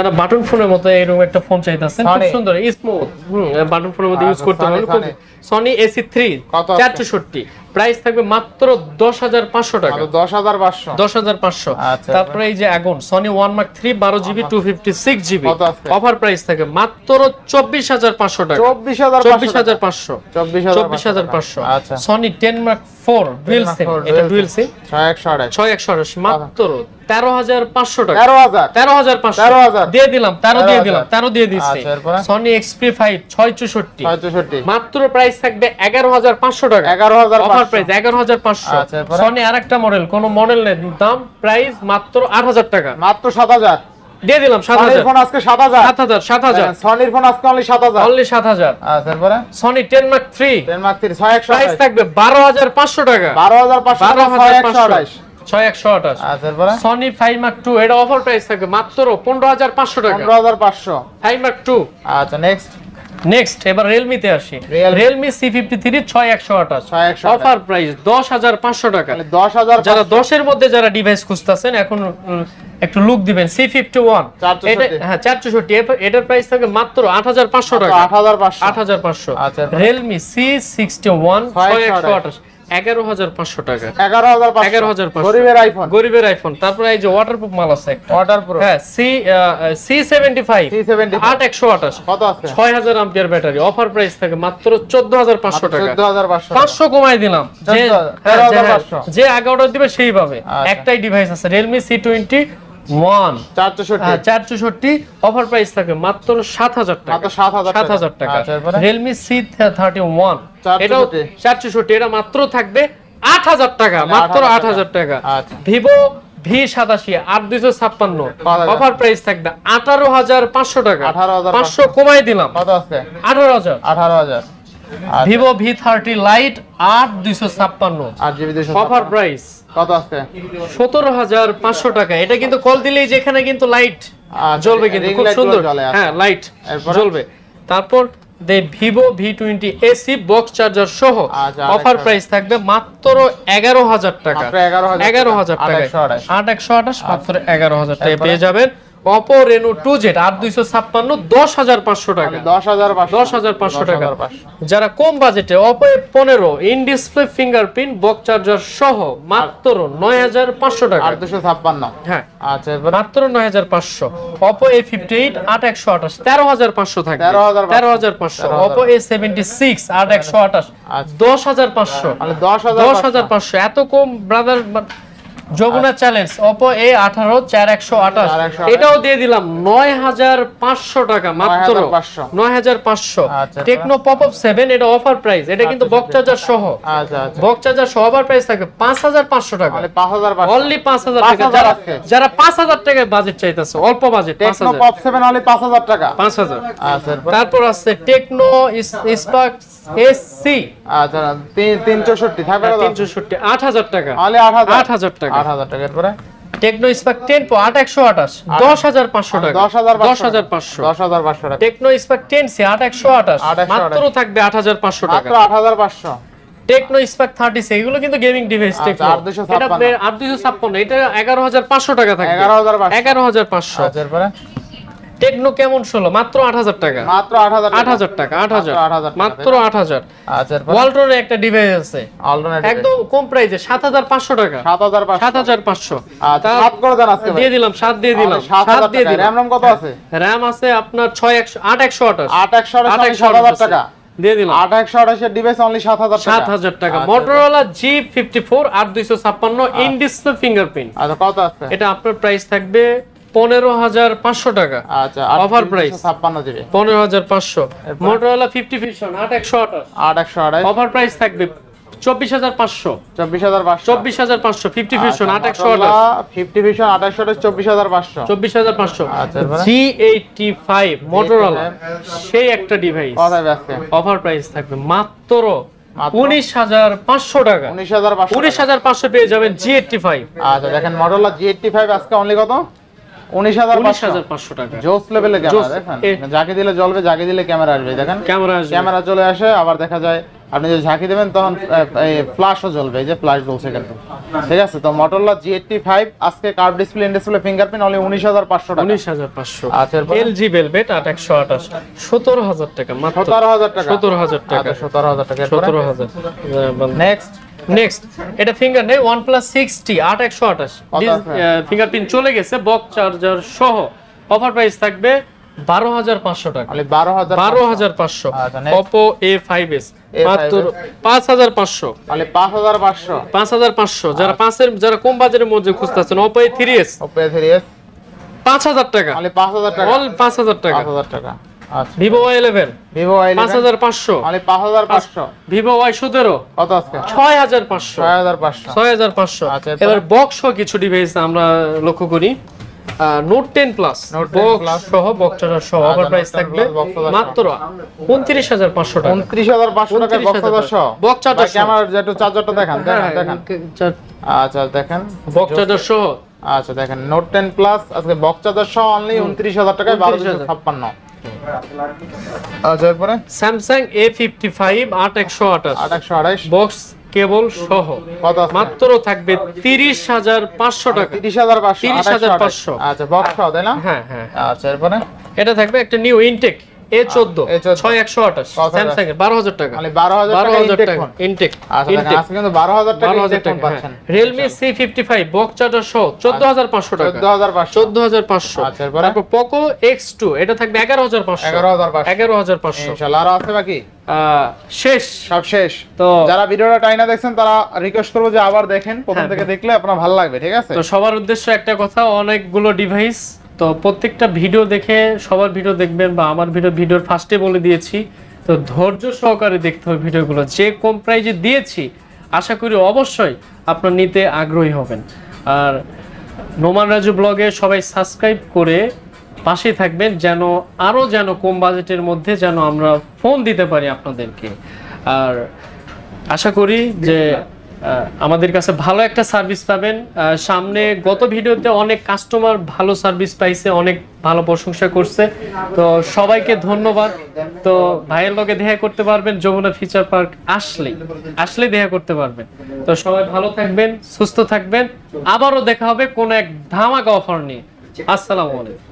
তারা বাটন ফোনের মতো এরকম একটা ফোন চাইতেছেন, খুব সুন্দর স্মুথ বাটন ফোনের মধ্যে ইউজ করতে পারবেন। সনি AC3 464, প্রাইস থাকবে মাত্র 10,500 টাকা। 10,500। তারপরে এই যে আগুন Sony 1 Mark 3 12GB 256GB, offer price থাকে মাত্র 24,500 টাকা। 24,500। আচ্ছা সনি 10 Mark 4 ডুয়াল সিম, এটা ডুয়াল সিম 6128 মাত্র 13,500 টাকা। 13,500 দিয়ে দিলাম, 13 দিয়ে দিচ্ছি। সনি XP5 664, মাত্র প্রাইস থাকবে 11,500 টাকা। 11,500 অফার প্রাইস 11,500। সনি আরেকটা মডেল, কোন মডেল নেই, দাম প্রাইস মাত্র 8,000 টাকা। মাত্র 7,000 দিয়ে দিলাম। 7,000 ফোন আজকে 7,000 সনির ফোন আজকে অনলি 7,000। আচ্ছা এরপরে সনি 10 Mark 3 6128 প্রাইস থাকবে 12,500 টাকা। 12,500 আচ্ছা এরপরে সনি 5 Mark 2, এটা অফার প্রাইস থাকবে মাত্র 15,500 টাকা। 15,500 5 Mark 2। আচ্ছা নেক্সট এবার Realme তে আসি। Realme C53 6128, অফার প্রাইস 10,500 টাকা। 10,000 যারা 10 এর মধ্যে যারা ডিভাইস খুঁজতেছেন এখন একটু লুক দিবেন। C51 এটা হ্যাঁ 464, এটার প্রাইস থাকে মাত্র 8,500 টাকা। 8,500। আচ্ছা Realme C61 6128 11,500 টাকা। 11,500 গরিবের আইফোন। তারপরে এই যে ওয়াটারপ্রুফ মাল আছে, ওয়াটারপ্রুফ হ্যাঁ C75 8128, কত আছে? 6000 অ্যাম্পিয়ার ব্যাটারি, অফার প্রাইস থাকে মাত্র 14,500 টাকা। 14,500 500 কমাই দিলাম, যে আগে অর্ডার দিবে সেই পাবে। একটাই ডিভাইস আছে Realme C21 464, অফার প্রাইস থাকে মাত্র 7,000 টাকা। 7,000 টাকা। Realme C31 এটাও 464, এটা মাত্র থাকবে 8,000 টাকা। মাত্র 8,000 টাকা। Vivo V87 8256, অফার প্রাইস থাকবে 18,500 টাকা। 500 কমাই দিলাম, কত আছে? 18,000। Vivo V30 Lite 8256, 8GB offer price কত আছে? 17,500 টাকা। এটা কিন্তু কল দিলেই যেখানে কিন্তু লাইট জ্বলবে, কিন্তু খুব সুন্দর, হ্যাঁ লাইট জ্বলবে। তারপর Vivo V20 AC box charger সহ, অফার প্রাইস থাকবে মাত্র 11,000 টাকা। 11,000 টাকা। 8,128 মাত্র 11,000 টাকা পেয়ে যাবেন। Oppo Reno 2Z 8256 10,500 টাকা। 10,500 টাকা। যারা কম বাজেটে Oppo A15 in display fingerprint box charger সহ মাত্র 9,500 টাকা। 856, হ্যাঁ আচ্ছা মাত্র 9,500। Oppo A58 8128 13,500 থাকবে। 13,500। Oppo A76 8128 10,500। 10,500 এত কম brother. Jamuna challenge Oppo A18 4128, এটাও দিয়ে দিলাম 9,500 টাকা। মাত্র 9,500। Tecno Pop-Up 7, এটা অফার প্রাইস, এটা কিন্তু বক্স চার্জার সহ। বক্স চার্জার সহ অফার প্রাইস থাকে 5,500 টাকা। অনলি 5,000 টাকা। যারা 5,000 টাকায় বাজেট চাইতেছে, অল্প বাজেট, Tecno Pop 7 অনলি 5,000 টাকা। 5,000। তারপর আছে Tecno Spark SC, আচ্ছা 364 থাকবে। 364 8,000 টাকা। অনলি 8,000 টাকা। 8,000 টাকা। এরপরে Tecno Spark 10 Pro 8128 10,500 টাকা। 10,500 টাকা। Tecno Spark 10C 8128 মাত্র থাকবে 8,500 টাকা। মাত্র 8,500। Tecno Spark 30C, এগুলো কিন্তু গেমিং ডিভাইস। Tecno 8256, এটা 11,500 টাকা থাকবে। 11,500। আচ্ছা এরপরে Tecno Camon 16 মাত্র 8,000 টাকা। মাত্র 8,000 টাকা। 8,000 মাত্র 8,000। আচ্ছা এরপরে Waltron একটা ডিভাইস আছে অল্টারনেটিভ একদম কম প্রাইসে 7,500 টাকা। 7,500। আচ্ছা 7 করে দেন আজকে দিয়ে দিলাম, 7 দিয়ে দিলাম। 7 দিয়ে দিলাম। RAM কত আছে? RAM আছে আপনার 8128 7,000 টাকা দিয়ে দিলাম। 8,128 এর ডিভাইস অনলি 7,000 টাকা। 7,000 টাকা। Motorola G54 8256 in display fingerprint, আচ্ছা কত আছে? এটা আপনার প্রাইস থাকবে 15,500 টাকা। আচ্ছা offer price 56 GB 15,500। Motorola 50 Fusion 8128 offer price থাকবে 24,500। 24,500 50 Fusion 8128 50 Fusion 8128 24,500। 24,500। আচ্ছা G85 Motorola সেই একটা ডিভাইস, কত হবে আজকে? অফার প্রাইস থাকবে মাত্র 19,500 টাকা। 19,500 পেয়ে যাবেন G85। আচ্ছা দেখেন Motorola G85 আজকে অনলি কত? 19,500 টাকা। জোস লেভেলের ক্যামেরা দেখেন, যাকে দিলে জ্বলবে, যাকে দিলে ক্যামেরা আসবে। দেখেন ক্যামেরা চলে আসে, আবার দেখা যায় আপনি যদি ঝাঁকি দেবেন তখন ফ্ল্যাশও জ্বলবে, এই যে ফ্ল্যাশ জ্বলছে কিন্তু। ঠিক আছে, তো Motorola G85 আজকে curve display in display fingerprint only 19500 টাকা। 19500। আচ্ছা, LG Velvet 8128 17000 টাকা মাত্র। 17000 টাকা। 17000 টাকা। 17000 টাকা। 17000। নেক্সট এটা ফিঙ্গার নেই OnePlus 6T 8128 ফিঙ্গারপ্রিন্ট চলে গেছে, বক্স চার্জার সহ অফার প্রাইস থাকবে 12500 টাকা। 12500। Oppo A5s মাত্র 5500। 5500 যারা 5 এর যারা কম বাজারের মধ্যে খুঁজতেছেন Oppo A3s 5000 টাকা। 5000 টাকা। অল 5000 টাকা। 5000 টাকা। আচ্ছা, Vivo Y11 5500। 5500। Vivo Y17 কত আজকে? 6500। 6500। আচ্ছা, এবার বক্স সহ কিছু ডিভাইস আমরা লক্ষ্য করি। Note 10 Plus বক্স সহ বক্স চার্জার সহ অফার প্রাইস থাকবে মাত্র 29500 টাকা। 29500 টাকা বক্স চার্জার সহ। বক্স চার্জার সহ। আমার যেটা চার্জারটা দেখান। আচ্ছা দেখেন বক্স চার্জার সহ। আচ্ছা দেখেন Note 10 Plus আজকে বক্স চার্জার সহ অনলি 29000 টাকায় 12256। আচ্ছা, এরপরে Samsung A55 8128 বক্স কেবল সহ মাত্র থাকবে 30500 টাকা। 30500। আচ্ছা, বক্স সহ তাই না? হ্যাঁ। আচ্ছা, এরপরে এটা থাকবে একটা নিউ ইনটেক A14 6128 স্যামসাং এর 12000 টাকা। 12000 টাকা ইনটেক। আচ্ছা দেখেন আজকে কিন্তু 12000 টাকা ইনটেক ফোন পাচ্ছেন। Realme C55 বক্স চার্জার সহ 14500 টাকা। 14500। আচ্ছা, এরপরে তারপর Poco X2 এটা থাকবে 11500। 11500 ইনশাআল্লাহ। আর আছে বাকি? শেষ, সব শেষ। তো যারা ভিডিওটা টাইনা দেখছেন তারা রিকোয়েস্ট করব যে আবার দেখেন, প্রথম থেকে দেখলে আপনার ভালো লাগবে। ঠিক আছে, তো সবার উদ্দেশ্য একটা কথা, অনেকগুলো ডিভাইস, তো প্রত্যেকটা ভিডিও দেখে সবার ভিডিও দেখবেন বা আমার ভিডিওর ফার্স্টে বলে দিয়েছি, তো ধৈর্য সহকারে দেখতে হবে ভিডিওগুলো। যে কম প্রাইজে দিয়েছি আশা করি অবশ্যই আপনার নিতে আগ্রহী হবেন। আর নোমান রাজু ব্লগে সবাই সাবস্ক্রাইব করে পাশে থাকবেন, যেন কম বাজেটের মধ্যে যেন আমরা ফোন দিতে পারি আপনাদেরকে। আর আশা করি যে আমাদের কাছে ভালো একটা সার্ভিস পাবেন। সামনে গত ভিডিওতে অনেক কাস্টমার ভালো সার্ভিস পাইছে, অনেক ভালো প্রশংসা করছে, তো সবাইকে ধন্যবাদ। তো ভাইয়ের লগে দেখা করতে পারবেন যমুনা ফিচার পার্ক আসলে দেখা করতে পারবেন। তো সবাই ভালো থাকবেন, সুস্থ থাকবেন, আবারও দেখা হবে কোন এক ধামাকা অফার নিয়ে। আসসালামু আলাইকুম।